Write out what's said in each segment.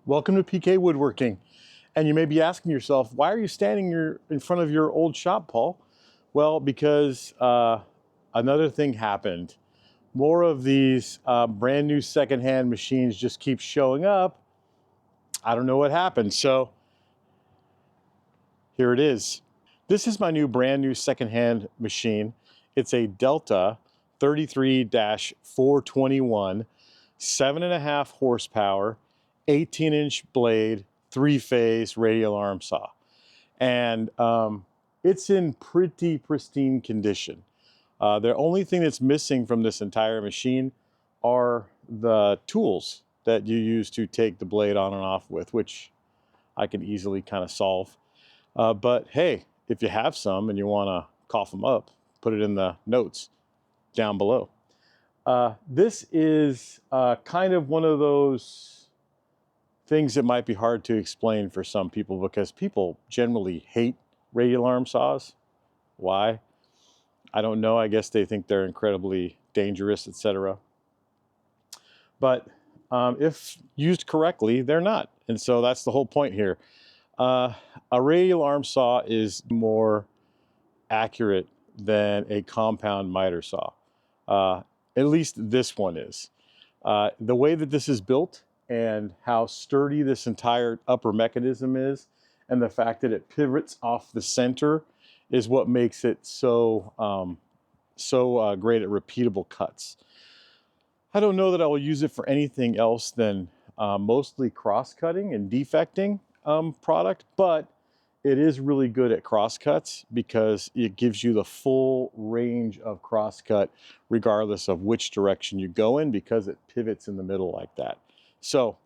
Welcome to PK Woodworking. And you may be asking yourself, why are you standing in front of your old shop, Paul? Well, because another thing happened. More of these brand new secondhand machines just keep showing up. I don't know what happened. So here it is. This is my new brand new secondhand machine. It's a Delta 33-421, 7.5 horsepower, 18-inch blade, 3-phase radial arm saw. And it's in pretty pristine condition. The only thing that's missing from this entire machine are the tools that you use to take the blade on and off with, which I can easily kind of solve. But hey, if you have some and you want to cough them up, put it in the notes down below. This is kind of one of those things that might be hard to explain for some people because people generally hate radial arm saws. Why? I don't know. I guess they think they're incredibly dangerous, etc. But if used correctly, they're not. And so that's the whole point here. A radial arm saw is more accurate than a compound miter saw. At least this one is. The way that this is built and how sturdy this entire upper mechanism is, and the fact that it pivots off the center is what makes it so great at repeatable cuts. I don't know that I will use it for anything else than mostly cross-cutting and defecting product, but it is really good at cross-cuts because it gives you the full range of cross-cut regardless of which direction you go in, because it pivots in the middle like that. So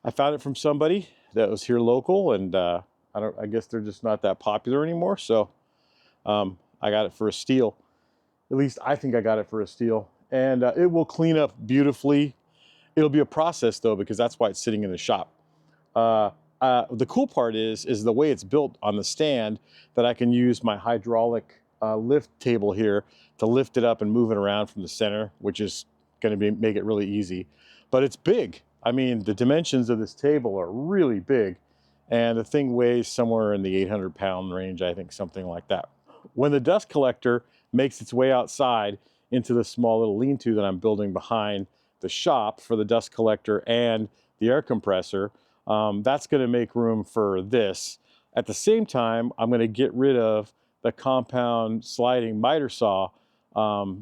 I found it from somebody that was here local, and I guess they're just not that popular anymore. So I got it for a steal. At least I think I got it for a steal, and it will clean up beautifully. It'll be a process though, because that's why it's sitting in the shop. The cool part is the way it's built on the stand, that I can use my hydraulic lift table here to lift it up and move it around from the center, which is going to make it really easy. But it's big. I mean, the dimensions of this table are really big, and the thing weighs somewhere in the 800-pound range, I think, something like that. When the dust collector makes its way outside into the small little lean-to that I'm building behind the shop for the dust collector and the air compressor, that's going to make room for this. At the same time, I'm going to get rid of the compound sliding miter saw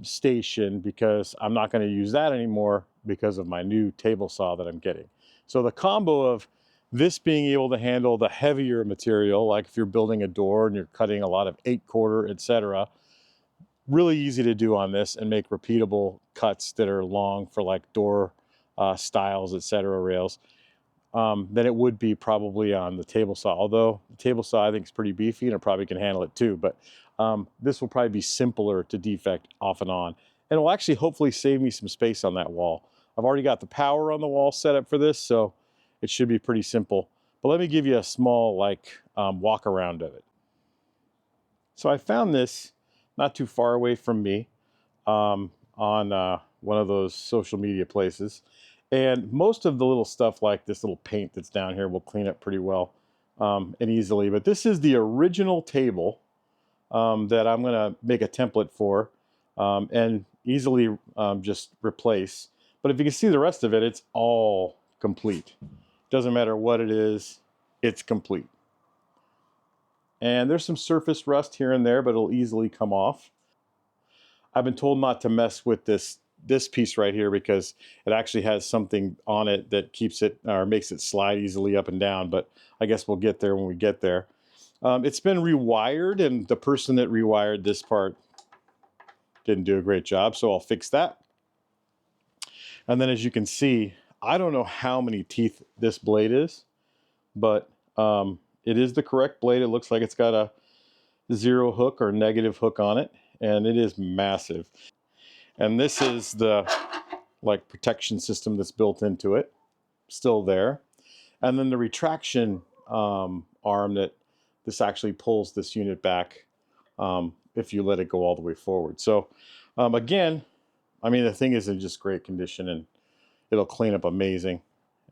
station, because I'm not going to use that anymore because of my new table saw that I'm getting. So the combo of this being able to handle the heavier material, like if you're building a door and you're cutting a lot of 8/4, etc., really easy to do on this and make repeatable cuts that are long for like door styles, etc., rails. Than it would be probably on the table saw. Although the table saw I think is pretty beefy and it probably can handle it too. But this will probably be simpler to defect off and on. And it will actually hopefully save me some space on that wall. I've already got the power on the wall set up for this, so it should be pretty simple. But let me give you a small walk around of it. So I found this not too far away from me on one of those social media places. And most of the little stuff like this little paint that's down here will clean up pretty well and easily. But this is the original table that I'm going to make a template for and easily just replace. But if you can see the rest of it, it's all complete. Doesn't matter what it is, it's complete. And there's some surface rust here and there, but it'll easily come off. I've been told not to mess with this piece right here because it actually has something on it that keeps it or makes it slide easily up and down, but I guess we'll get there when we get there. It's been rewired, and the person that rewired this part didn't do a great job, so I'll fix that. And then as you can see, I don't know how many teeth this blade is, but it is the correct blade. It looks like it's got a 0 hook or negative hook on it, and it is massive. And this is the protection system that's built into it, still there. And then the retraction arm that this actually pulls this unit back if you let it go all the way forward. So again, I mean, the thing is in just great condition, and it'll clean up amazing.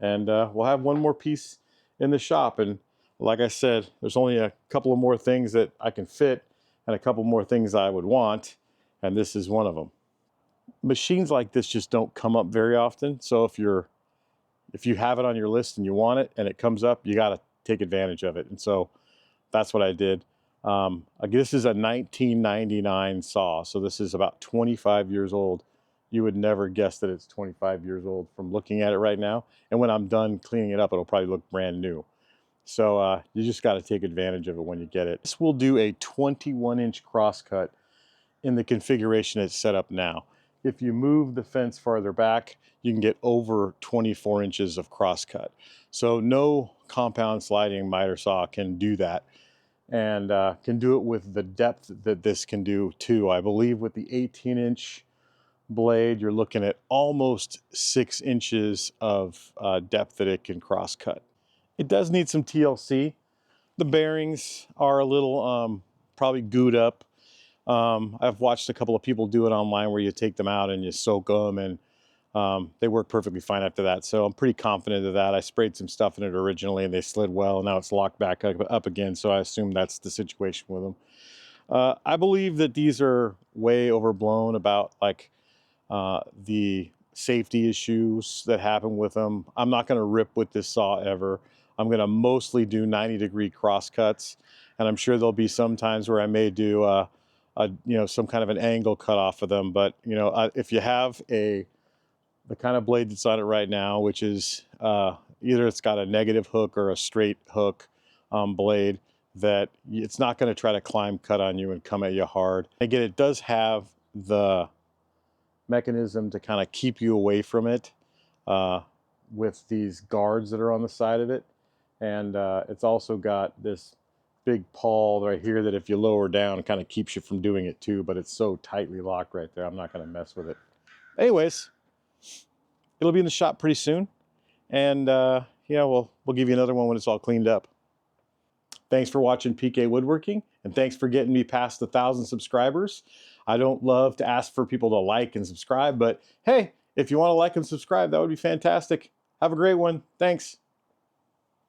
and we'll have one more piece in the shop. And like I said, there's only a couple of more things that I can fit and a couple more things I would want, and this is one of them. Machines like this just don't come up very often, so if you have it on your list and you want it and it comes up, you got to take advantage of it. And so that's what I did. This is a 1999 saw, so this is about 25 years old. You would never guess that it's 25 years old from looking at it right now. And when I'm done cleaning it up, it'll probably look brand new. So you just got to take advantage of it when you get it. This will do a 21-inch crosscut in the configuration it's set up now. If you move the fence farther back, you can get over 24 inches of crosscut. So no compound sliding miter saw can do that, and can do it with the depth that this can do too. I believe with the 18-inch blade, you're looking at almost 6 inches of depth that it can crosscut. It does need some TLC. The bearings are a little probably gooed up. I've watched a couple of people do it online where you take them out and you soak them, and they work perfectly fine after that. So I'm pretty confident of that. I sprayed some stuff in it originally and they slid well, and now it's locked back up again. So I assume that's the situation with them. I believe that these are way overblown about like the safety issues that happen with them. I'm not going to rip with this saw ever. I'm going to mostly do 90-degree cross cuts, and I'm sure there'll be some times where I may do some kind of an angle cut off of them. But if you have the kind of blade that's on it right now, which is either it's got a negative hook or a straight hook blade, that it's not going to try to climb cut on you and come at you hard. Again, it does have the mechanism to kind of keep you away from it with these guards that are on the side of it, and it's also got this big pawl right here that if you lower down, it kind of keeps you from doing it too, but it's so tightly locked right there, I'm not going to mess with it. Anyways, it'll be in the shop pretty soon, and we'll give you another one when it's all cleaned up. Thanks for watching PK Woodworking, and thanks for getting me past 1,000 subscribers. I don't love to ask for people to like and subscribe, but hey, if you want to like and subscribe, that would be fantastic. Have a great one. Thanks.